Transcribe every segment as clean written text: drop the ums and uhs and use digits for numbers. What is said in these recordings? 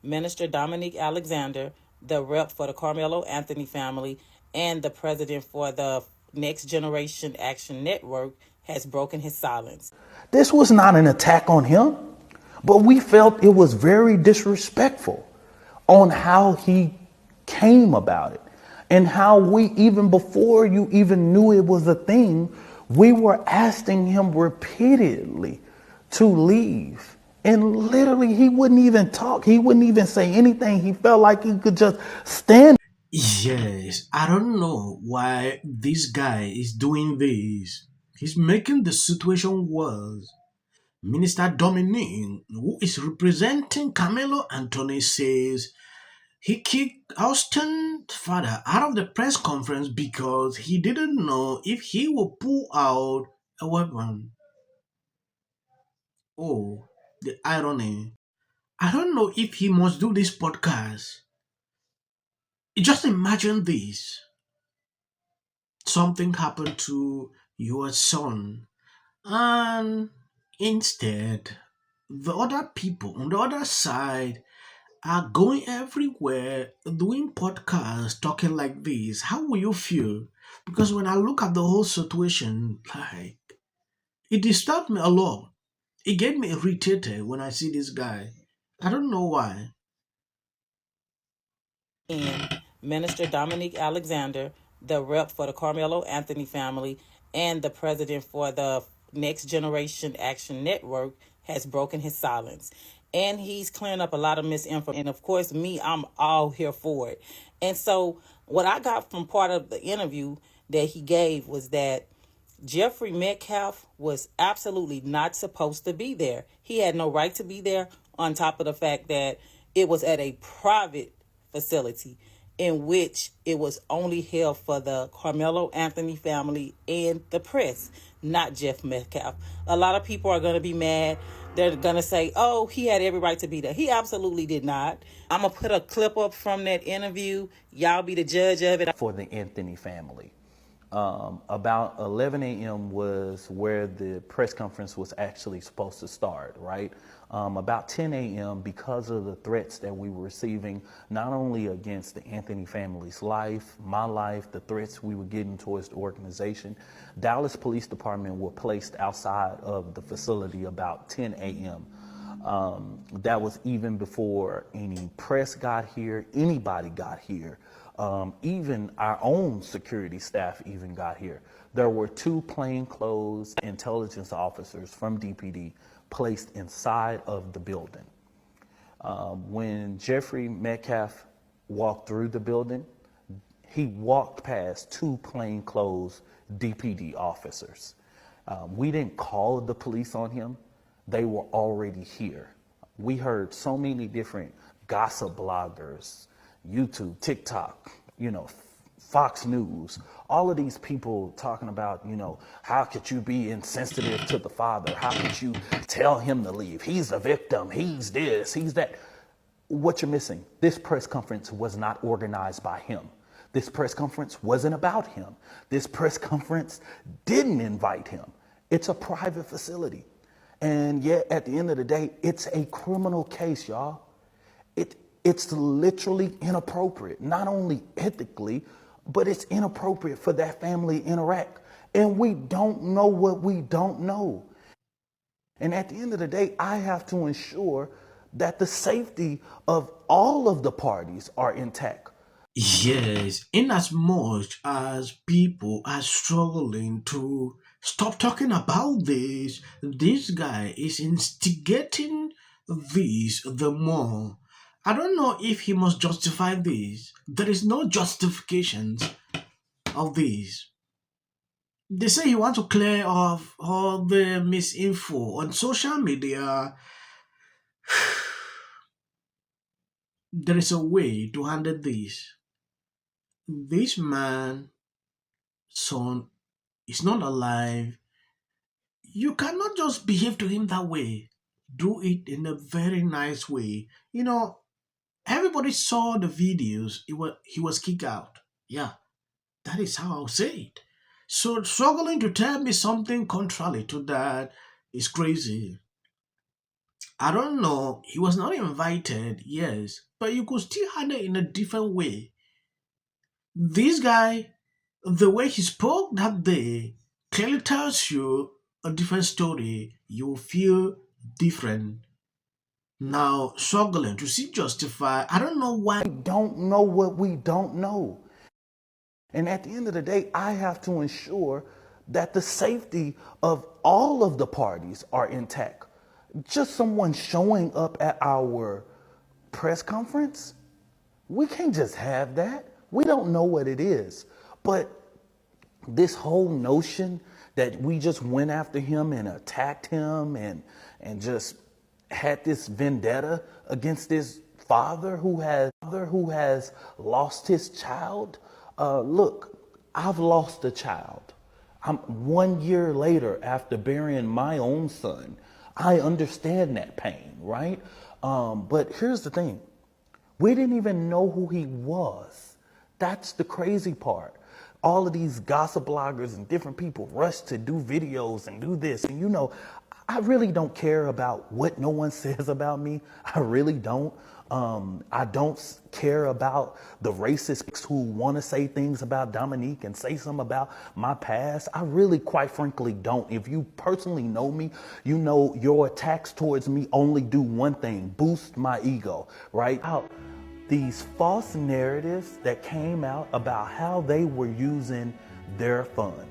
Minister Dominique Alexander, the rep for the Karmelo Anthony family, and the president for the Next Generation Action Network, has broken his silence. This was not an attack on him, but we felt it was very disrespectful on how he came about it and how we, even before you even knew it was a thing, we were asking him repeatedly to leave. And literally, he wouldn't even talk. He wouldn't even say anything. He felt like he could just stand. Yes, I don't know why this guy is doing this. He's making the situation worse. Minister Dominique, who is representing Karmelo Anthony, says he kicked Austin's father out of the press conference because he didn't know if he would pull out a weapon. Oh, the irony. I don't know if he must do this podcast. Just imagine this. Something happened to your son, and instead, the other people on the other side are going everywhere doing podcasts talking like this. How will you feel? Because when I look at the whole situation, like, it disturbed me a lot. It gave me irritated when I see this guy. I don't know why. And Minister Dominique Alexander, the rep for the Karmelo Anthony family, and the president for the Next Generation Action Network, has broken his silence. And he's clearing up a lot of misinformation. And of course, me, I'm all here for it. And so, what I got from part of the interview that he gave was that Jeffrey Metcalf was absolutely not supposed to be there. He had no right to be there, on top of the fact that it was at a private facility in which it was only held for the Karmelo Anthony family and the press, not Jeff Metcalf. A lot of people are going to be mad. They're going to say, oh, he had every right to be there. He absolutely did not. I'm going to put a clip up from that interview. Y'all be the judge of it. For the Anthony family. About 11 a.m. was where the press conference was actually supposed to start, right? About 10 a.m., because of the threats that we were receiving, not only against the Anthony family's life, my life, the threats we were getting towards the organization, Dallas Police Department were placed outside of the facility about 10 a.m. That was even before any press got here, anybody got here. Even our own security staff even got here. There were two plainclothes intelligence officers from DPD placed inside of the building. When Jeffrey Metcalf walked through the building, he walked past two plainclothes DPD officers. We didn't call the police on him. They were already here. We heard so many different gossip bloggers, YouTube, TikTok, Fox News, all of these people talking about, how could you be insensitive to the father? How could you tell him to leave? He's a victim. He's this, he's that. What you're missing, this press conference was not organized by him. This press conference wasn't about him. This press conference didn't invite him. It's a private facility. And yet, at the end of the day, it's a criminal case, y'all. It's literally inappropriate, not only ethically, but it's inappropriate for that family to interact. And we don't know what we don't know. And at the end of the day, I have to ensure that the safety of all of the parties are intact. Yes, in as much as people are struggling to stop talking about this guy is instigating this the more. I don't know if he must justify this. There is no justifications of this. They say he wants to clear off all the misinfo on social media. There is a way to handle this. This man, son, is not alive. You cannot just behave to him that way. Do it in a very nice way. Everybody saw the videos. He was kicked out. Yeah, that is how I'll say it. So struggling to tell me something contrary to that is crazy. I don't know. He was not invited, yes, but you could still handle it in a different way. This guy, the way he spoke that day, clearly tells you a different story. You feel different. Now, struggling to see justify, I don't know why. Don't know what we don't know. And at the end of the day, I have to ensure that the safety of all of the parties are intact. Just someone showing up at our press conference, we can't just have that. We don't know what it is. But this whole notion that we just went after him and attacked him and just had this vendetta against this father who has lost his child. Look, I've lost a child. I'm 1 year later after burying my own son. I understand that pain, right? But here's the thing. We didn't even know who he was. That's the crazy part. All of these gossip bloggers and different people rush to do videos and do this. And I really don't care about what no one says about me. I really don't. I don't care about the racists who want to say things about Dominique and say something about my past. I really, quite frankly, don't. If you personally know me, you know your attacks towards me only do one thing: boost my ego, right? These false narratives that came out about how they were using their fund.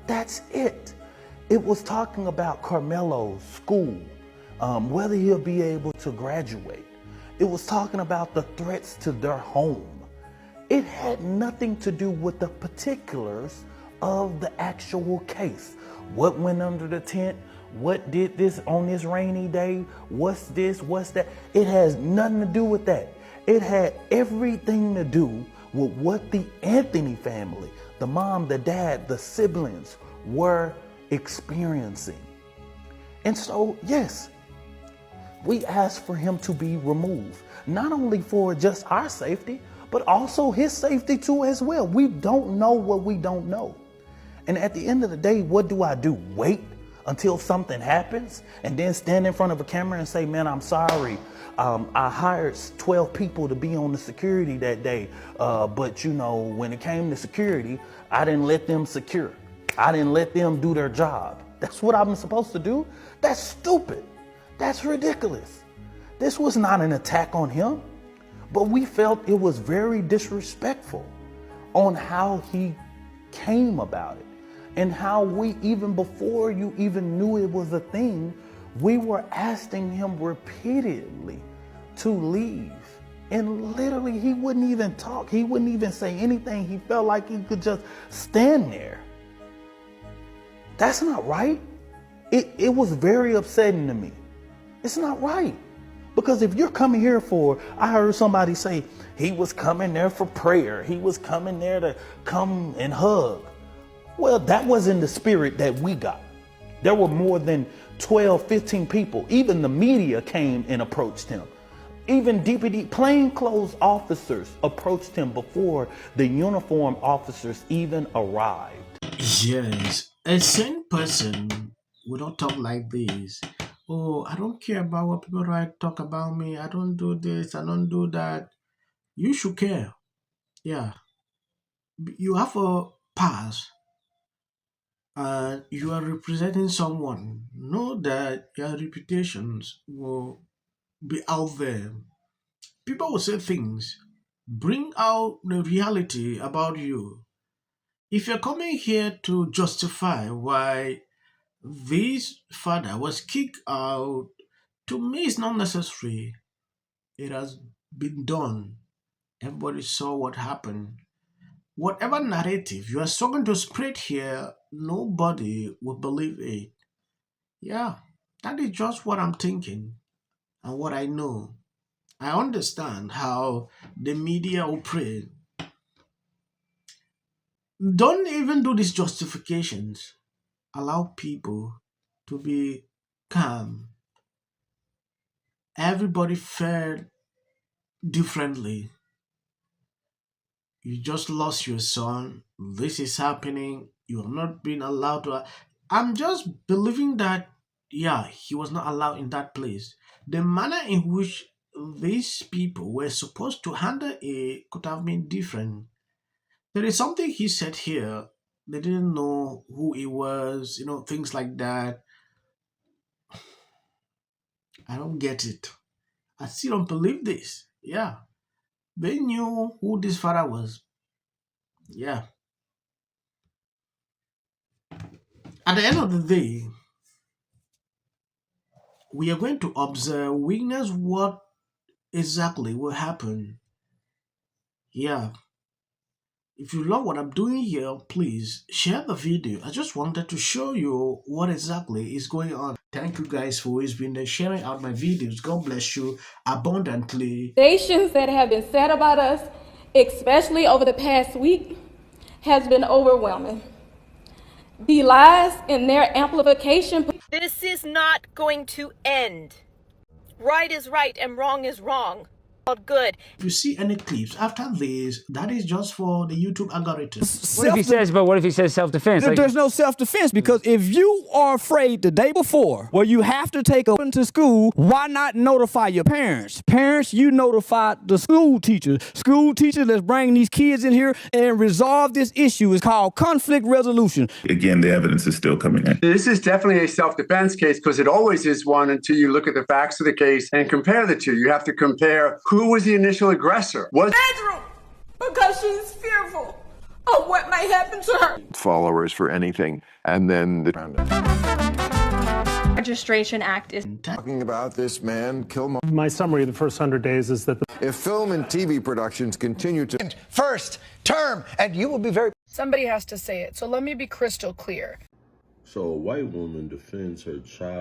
That's it. It was talking about Karmelo's school, whether he'll be able to graduate. It was talking about the threats to their home. It had nothing to do with the particulars of the actual case. What went under the tent? What did this on this rainy day? What's this? What's that? It has nothing to do with that. It had everything to do with what the Anthony family, the mom, the dad, the siblings were experiencing. And so, yes, we asked for him to be removed, not only for just our safety, but also his safety too as well. We don't know what we don't know. And at the end of the day, what do? Wait until something happens and then stand in front of a camera and say, man, I'm sorry. I hired 12 people to be on the security that day. But when it came to security, I didn't let them secure. I didn't let them do their job. That's what I'm supposed to do? That's stupid. That's ridiculous. This was not an attack on him, but we felt it was very disrespectful on how he came about it and how we, even before you even knew it was a thing, we were asking him repeatedly to leave. And literally, he wouldn't even talk. He wouldn't even say anything. He felt like he could just stand there. That's not right. It was very upsetting to me. It's not right. Because if you're coming here I heard somebody say he was coming there for prayer. He was coming there to come and hug. Well, that wasn't the spirit that we got. There were more than 12, 15 people. Even the media came and approached him. Even DPD plainclothes officers approached him before the uniformed officers even arrived. Yes, a sane person would not talk like this. Oh, I don't care about what people talk about me. I don't do this. I don't do that. You should care. Yeah, you have a past and you are representing someone. Know that your reputations will be out there. People will say things, bring out the reality about you. If you're coming here to justify why this father was kicked out, to me it's not necessary. It has been done. Everybody saw what happened. Whatever narrative you are struggling to spread here, nobody will believe it. Yeah, that is just what I'm thinking and what I know. I understand how the media operate. Don't even do these justifications. Allow people to be calm. Everybody fared differently. You just lost your son. This is happening. You have not been allowed to. I'm just believing that yeah, he was not allowed in that place. The manner in which these people were supposed to handle it could have been different. There is something he said here. They didn't know who he was, things like that. I don't get it. I still don't believe this. Yeah. They knew who this father was. Yeah. At the end of the day, we are going to observe, witness what exactly will happen. Yeah. If you love what I'm doing here, please share the video. I just wanted to show you what exactly is going on. Thank you guys for always being there, sharing out my videos. God bless you abundantly. Accusations that have been said about us, especially over the past week, has been overwhelming. The lies and their amplification. This is not going to end. Right is right and wrong is wrong. All good. If you see any clips after this, that is just for the YouTube algorithm. What if he says self-defense? There's no self-defense, because if you are afraid the day before, well, you have to take a to school, why not notify your parents? Parents, you notify the school teachers. School teachers, let's bring these kids in here and resolve this issue. It's called conflict resolution. Again, the evidence is still coming in. This is definitely a self-defense case, because it always is one until you look at the facts of the case and compare the two. You have to compare who was the initial aggressor. Bedroom, because she's fearful of what might happen to her. Followers for anything, and then the Registration Act is talking about this man, My summary of the first 100 days is that if film and TV productions continue to first term, and you will be very. Somebody has to say it, so let me be crystal clear. So a white woman defends her child.